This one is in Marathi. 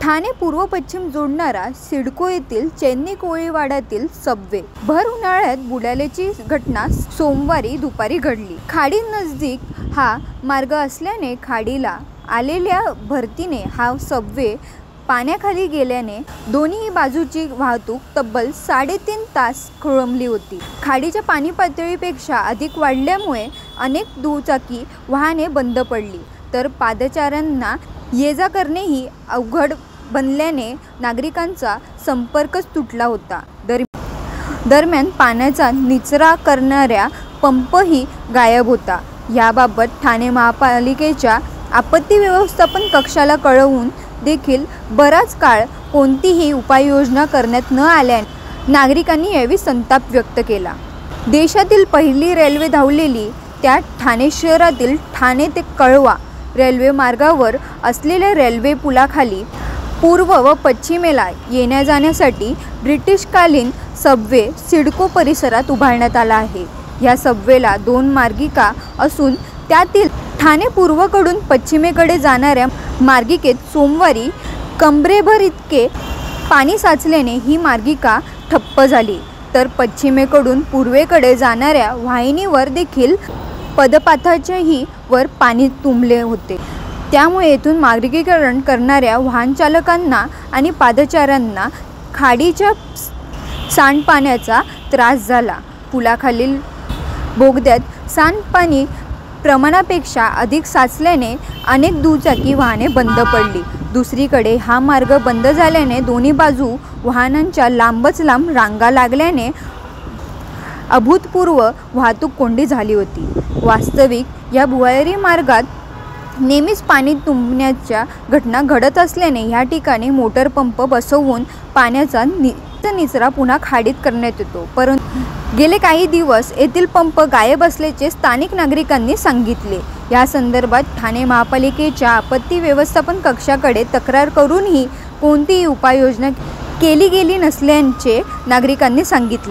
ठाणे पूर्व पश्चिम जोडणारा सिडको येथील चेन्नई कोळीवाड्यातील सबवे भर उन्हाळ्यात बुडाल्याची घटना सोमवारी दुपारी घडली। खाडी नजदीक हा मार्ग असल्याने खाडीला आलेल्या भरतीने हा सबवे पाण्याखाली गेल्याने दोन्ही बाजूची वाहतूक तब्बल 3.5 तास खोळंबली होती। खाडीच्या पाणी पातळीपेक्षा अधिक वाढल्यामुळे अनेक दुचाकी वाहने बंद पडली, तर पादचाऱ्यांना ये-जा करणेही अवघड बनल्याने नागरिकांचा संपर्कच तुटला होता। दरम्यान पाण्याचा निचरा करणारा पंपही गायब होता। याबाबत ठाणे महापालिकेच्या आपत्ती व्यवस्थापन कक्षाला कळवून देखील बराच काळ कोणतीही उपाययोजना करण्यात न आल्याने नागरिकांनी यावेळी संताप व्यक्त केला। देशातील पहिली रेल्वे धावलेली त्या ठाणे शहरातील ठाणे ते कळवा रेल्वे मार्गावर असलेल्या रेल्वे पुलाखाली पूर्व व पश्चिमेला येण्या-जाण्यासाठी ब्रिटिशकालीन सबवे सिडको परिसरात उभारण्यात आला आहे। या सबवेला 2 मार्गिका असून त्यातील ठाणे पूर्वकडून पश्चिमेकडे जाणाऱ्या मार्गिकेत सोमवारी कमरेभर इतके पाणी साचल्याने ही मार्गिका ठप्प झाली, तर पश्चिमेकडून पूर्वेकडे जाणाऱ्या वाहिनीवर देखील पदपाथाच्याही वर पाणी तुंबले होते। त्यामुळे येथून मार्गिकीकरण करणाऱ्या वाहनचालकांना आणि पादचाऱ्यांना खाडीच्या सांडपाण्याचा त्रास झाला। पुलाखालील बोगद्यात सांडपाणी प्रमाणापेक्षा अधिक साचल्याने अनेक दुचाकी वाहने बंद पडली। दुसरीकडे हा मार्ग बंद झाल्याने दोन्ही बाजू वाहनांच्या लांबच लांब रांगा लागल्याने अभूतपूर्व वाहतूक कोंडी झाली होती। वास्तविक या भुयारी मार्गात नेहमीच पाणी तुंबण्याच्या घटना घडत असल्याने या ठिकाणी मोटर पंप बसवून पाण्याचा निचरा पुन्हा खाडीत करण्यात येतो, परंतु गेले काही दिवस येथील पंप गायब असल्याचे स्थानिक नागरिकांनी सांगितले। या संदर्भात ठाणे महापालिकेच्या आपत्ती व्यवस्थापन कक्षाकडे तक्रार करूनही कोणतीही उपाययोजना केली गेली नसल्याचे नागरिकांनी सांगितले।